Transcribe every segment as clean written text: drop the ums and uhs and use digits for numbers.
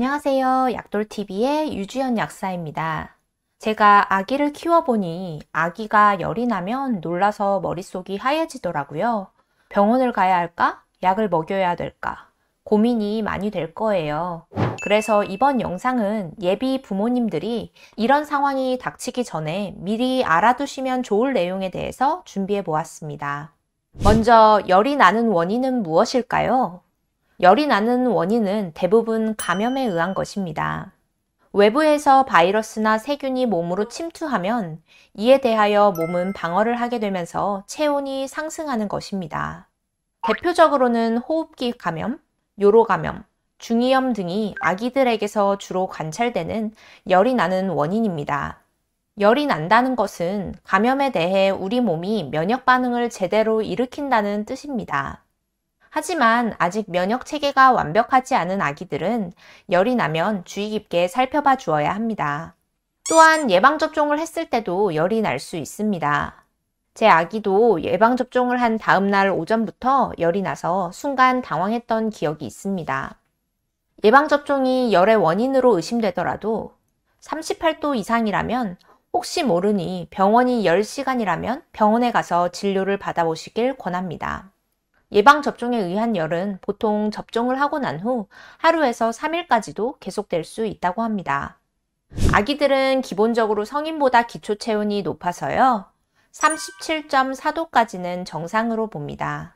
안녕하세요. 약돌TV의 유주연 약사입니다. 제가 아기를 키워보니 아기가 열이 나면 놀라서 머릿속이 하얘지더라고요. 병원을 가야 할까? 약을 먹여야 될까? 고민이 많이 될 거예요. 그래서 이번 영상은 예비 부모님들이 이런 상황이 닥치기 전에 미리 알아두시면 좋을 내용에 대해서 준비해 보았습니다. 먼저 열이 나는 원인은 무엇일까요? 열이 나는 원인은 대부분 감염에 의한 것입니다. 외부에서 바이러스나 세균이 몸으로 침투하면 이에 대하여 몸은 방어를 하게 되면서 체온이 상승하는 것입니다. 대표적으로는 호흡기 감염, 요로 감염, 중이염 등이 아기들에게서 주로 관찰되는 열이 나는 원인입니다. 열이 난다는 것은 감염에 대해 우리 몸이 면역 반응을 제대로 일으킨다는 뜻입니다. 하지만 아직 면역 체계가 완벽하지 않은 아기들은 열이 나면 주의 깊게 살펴봐 주어야 합니다. 또한 예방접종을 했을 때도 열이 날 수 있습니다. 제 아기도 예방접종을 한 다음 날 오전부터 열이 나서 순간 당황했던 기억이 있습니다. 예방접종이 열의 원인으로 의심되더라도 38도 이상이라면 혹시 모르니 병원이 10시간이라면 병원에 가서 진료를 받아보시길 권합니다. 예방접종에 의한 열은 보통 접종을 하고 난 후 하루에서 3일까지도 계속될 수 있다고 합니다. 아기들은 기본적으로 성인보다 기초 체온이 높아서요. 37.4도까지는 정상으로 봅니다.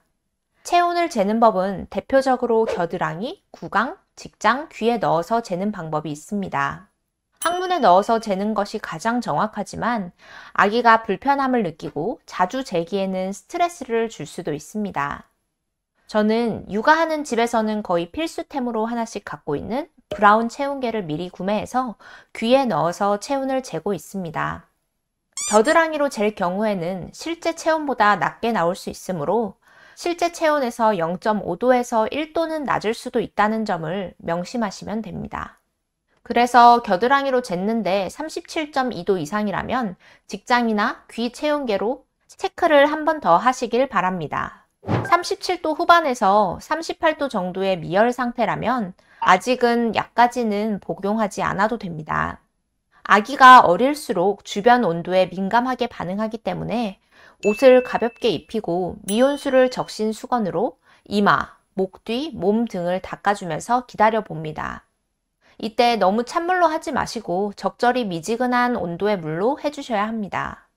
체온을 재는 법은 대표적으로 겨드랑이, 구강, 직장, 귀에 넣어서 재는 방법이 있습니다. 항문에 넣어서 재는 것이 가장 정확하지만 아기가 불편함을 느끼고 자주 재기에는 스트레스를 줄 수도 있습니다. 저는 육아하는 집에서는 거의 필수템으로 하나씩 갖고 있는 브라운 체온계를 미리 구매해서 귀에 넣어서 체온을 재고 있습니다. 겨드랑이로 잴 경우에는 실제 체온보다 낮게 나올 수 있으므로 실제 체온에서 0.5도에서 1도는 낮을 수도 있다는 점을 명심하시면 됩니다. 그래서 겨드랑이로 쟀는데 37.2도 이상이라면 직장이나 귀 체온계로 체크를 한 번 더 하시길 바랍니다. 37도 후반에서 38도 정도의 미열 상태라면 아직은 약까지는 복용하지 않아도 됩니다. 아기가 어릴수록 주변 온도에 민감하게 반응하기 때문에 옷을 가볍게 입히고 미온수를 적신 수건으로 이마, 목 뒤, 몸 등을 닦아주면서 기다려 봅니다. 이때 너무 찬물로 하지 마시고 적절히 미지근한 온도의 물로 해주셔야 합니다.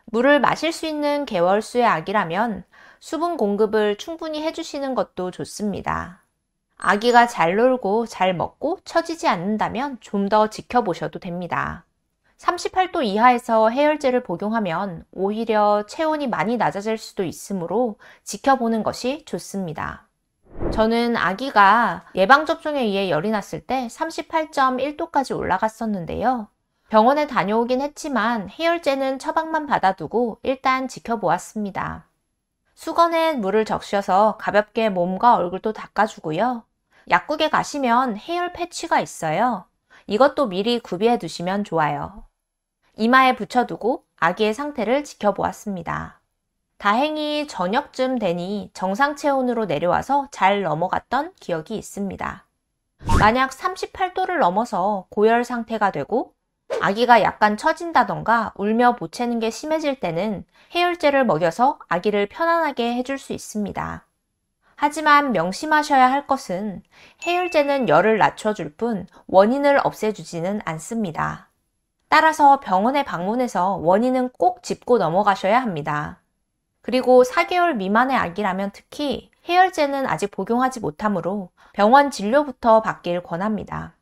물을 마실 수 있는 개월수의 아기라면 수분 공급을 충분히 해주시는 것도 좋습니다. 아기가 잘 놀고 잘 먹고 처지지 않는다면 좀 더 지켜보셔도 됩니다. 38도 이하에서 해열제를 복용하면 오히려 체온이 많이 낮아질 수도 있으므로 지켜보는 것이 좋습니다. 저는 아기가 예방접종에 의해 열이 났을 때 38.1도까지 올라갔었는데요. 병원에 다녀오긴 했지만 해열제는 처방만 받아두고 일단 지켜보았습니다. 수건에 물을 적셔서 가볍게 몸과 얼굴도 닦아주고요. 약국에 가시면 해열 패치가 있어요. 이것도 미리 구비해 두시면 좋아요. 이마에 붙여두고 아기의 상태를 지켜보았습니다. 다행히 저녁쯤 되니 정상 체온으로 내려와서 잘 넘어갔던 기억이 있습니다. 만약 38도를 넘어서 고열 상태가 되고 아기가 약간 처진다던가 울며 보채는 게 심해질 때는 해열제를 먹여서 아기를 편안하게 해줄 수 있습니다. 하지만 명심하셔야 할 것은 해열제는 열을 낮춰줄 뿐 원인을 없애주지는 않습니다. 따라서 병원에 방문해서 원인은 꼭 짚고 넘어가셔야 합니다. 그리고 4개월 미만의 아기라면 특히 해열제는 아직 복용하지 못하므로 병원 진료부터 받길 권합니다.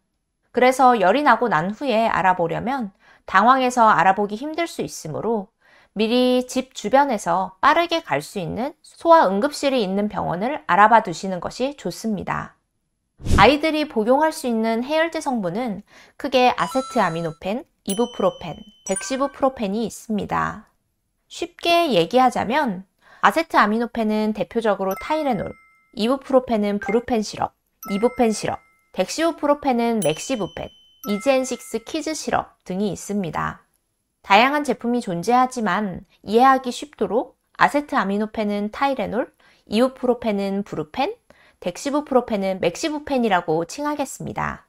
그래서 열이 나고 난 후에 알아보려면 당황해서 알아보기 힘들 수 있으므로 미리 집 주변에서 빠르게 갈 수 있는 소아응급실이 있는 병원을 알아봐 두시는 것이 좋습니다. 아이들이 복용할 수 있는 해열제 성분은 크게 아세트아미노펜, 이부프로펜, 덱시부프로펜이 있습니다. 쉽게 얘기하자면 아세트아미노펜은 대표적으로 타이레놀, 이부프로펜은 브루펜 시럽, 이부펜 시럽, 덱시부프로펜은 맥시부펜, 이젠식스 키즈 시럽 등이 있습니다. 다양한 제품이 존재하지만 이해하기 쉽도록 아세트아미노펜은 타이레놀, 이부프로펜은 브루펜, 덱시부프로펜은 맥시부펜이라고 칭하겠습니다.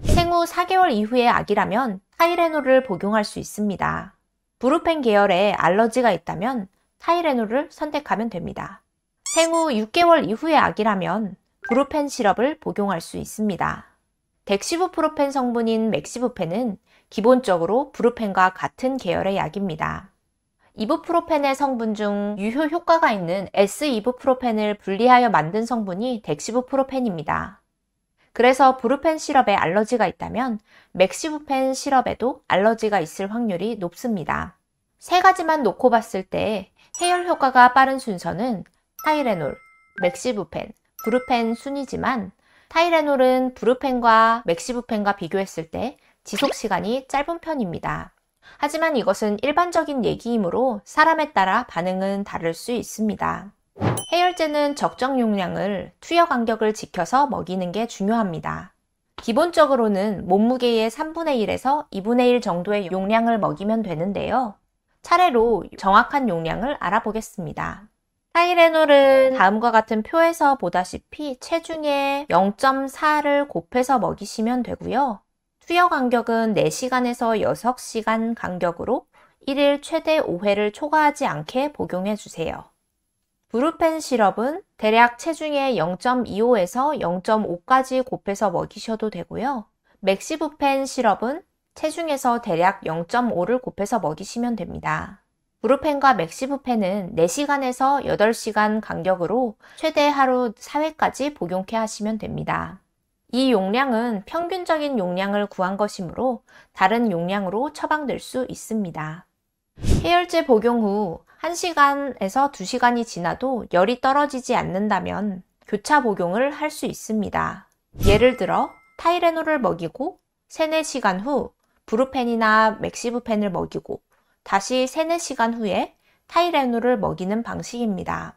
생후 4개월 이후의 아기라면 타이레놀을 복용할 수 있습니다. 브루펜 계열에 알러지가 있다면 타이레놀을 선택하면 됩니다. 생후 6개월 이후의 아기라면 브루펜 시럽을 복용할 수 있습니다. 덱시부프로펜 성분인 맥시부펜은 기본적으로 브루펜과 같은 계열의 약입니다. 이부프로펜의 성분 중 유효 효과가 있는 S-이부프로펜을 분리하여 만든 성분이 덱시부프로펜입니다. 그래서 브루펜 시럽에 알러지가 있다면 맥시부펜 시럽에도 알러지가 있을 확률이 높습니다. 세 가지만 놓고 봤을 때 해열 효과가 빠른 순서는 타이레놀, 맥시부펜, 브루펜 순이지만 타이레놀은 브루펜과 맥시부펜과 비교했을 때 지속시간이 짧은 편입니다. 하지만 이것은 일반적인 얘기이므로 사람에 따라 반응은 다를 수 있습니다. 해열제는 적정 용량을 투여 간격을 지켜서 먹이는 게 중요합니다. 기본적으로는 몸무게의 3분의 1에서 2분의 1 정도의 용량을 먹이면 되는데요. 차례로 정확한 용량을 알아보겠습니다. 타이레놀은 다음과 같은 표에서 보다시피 체중의 0.4를 곱해서 먹이시면 되고요. 투여 간격은 4시간에서 6시간 간격으로 1일 최대 5회를 초과하지 않게 복용해 주세요. 브루펜 시럽은 대략 체중의 0.25에서 0.5까지 곱해서 먹이셔도 되고요. 맥시부펜 시럽은 체중에서 대략 0.5를 곱해서 먹이시면 됩니다. 브루펜과 맥시부펜은 4시간에서 8시간 간격으로 최대 하루 4회까지 복용케 하시면 됩니다. 이 용량은 평균적인 용량을 구한 것이므로 다른 용량으로 처방될 수 있습니다. 해열제 복용 후 1시간에서 2시간이 지나도 열이 떨어지지 않는다면 교차 복용을 할 수 있습니다. 예를 들어 타이레놀을 먹이고 3, 4시간 후 브루펜이나 맥시부펜을 먹이고 다시 3, 4시간 후에 타이레놀을 먹이는 방식입니다.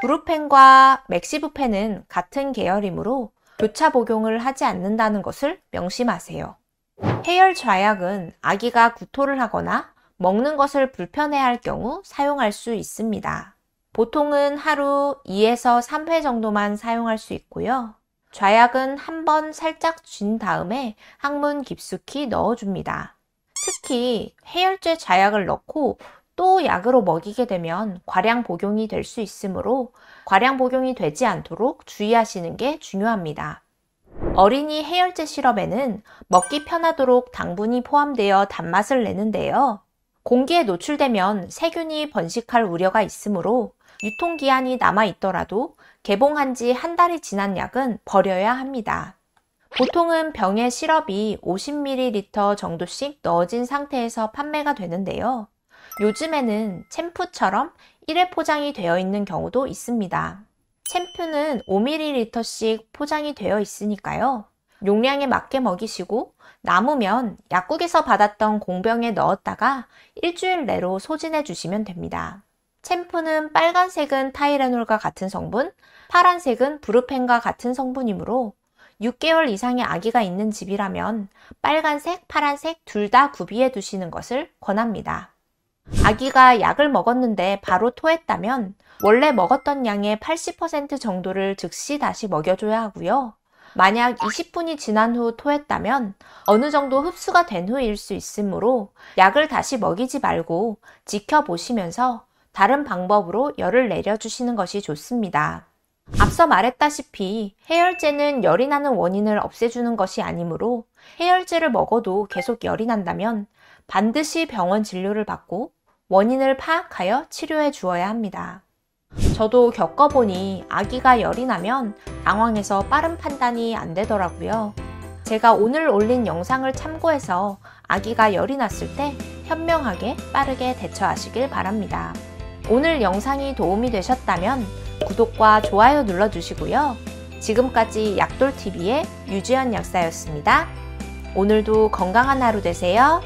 브루펜과 맥시부펜은 같은 계열이므로 교차 복용을 하지 않는다는 것을 명심하세요. 해열 좌약은 아기가 구토를 하거나 먹는 것을 불편해할 경우 사용할 수 있습니다. 보통은 하루 2에서 3회 정도만 사용할 수 있고요. 좌약은 한번 살짝 쥔 다음에 항문 깊숙이 넣어줍니다. 특히 해열제 좌약을 넣고 또 약으로 먹이게 되면 과량 복용이 될 수 있으므로 과량 복용이 되지 않도록 주의하시는 게 중요합니다. 어린이 해열제 시럽에는 먹기 편하도록 당분이 포함되어 단맛을 내는데요. 공기에 노출되면 세균이 번식할 우려가 있으므로 유통기한이 남아있더라도 개봉한 지 한 달이 지난 약은 버려야 합니다. 보통은 병에 시럽이 50ml 정도씩 넣어진 상태에서 판매가 되는데요. 요즘에는 챔프처럼 1회 포장이 되어 있는 경우도 있습니다. 챔프는 5ml씩 포장이 되어 있으니까요. 용량에 맞게 먹이시고 남으면 약국에서 받았던 공병에 넣었다가 일주일 내로 소진해 주시면 됩니다. 챔프는 빨간색은 타이레놀과 같은 성분, 파란색은 브루펜과 같은 성분이므로 6개월 이상의 아기가 있는 집이라면 빨간색, 파란색 둘 다 구비해 두시는 것을 권합니다. 아기가 약을 먹었는데 바로 토했다면 원래 먹었던 양의 80% 정도를 즉시 다시 먹여줘야 하고요. 만약 20분이 지난 후 토했다면 어느 정도 흡수가 된 후일 수 있으므로 약을 다시 먹이지 말고 지켜보시면서 다른 방법으로 열을 내려주시는 것이 좋습니다. 앞서 말했다시피 해열제는 열이 나는 원인을 없애주는 것이 아니므로 해열제를 먹어도 계속 열이 난다면 반드시 병원 진료를 받고 원인을 파악하여 치료해 주어야 합니다. 저도 겪어보니 아기가 열이 나면 당황해서 빠른 판단이 안 되더라고요. 제가 오늘 올린 영상을 참고해서 아기가 열이 났을 때 현명하게 빠르게 대처하시길 바랍니다. 오늘 영상이 도움이 되셨다면 구독과 좋아요 눌러주시고요. 지금까지 약돌TV의 유지연 약사였습니다. 오늘도 건강한 하루 되세요.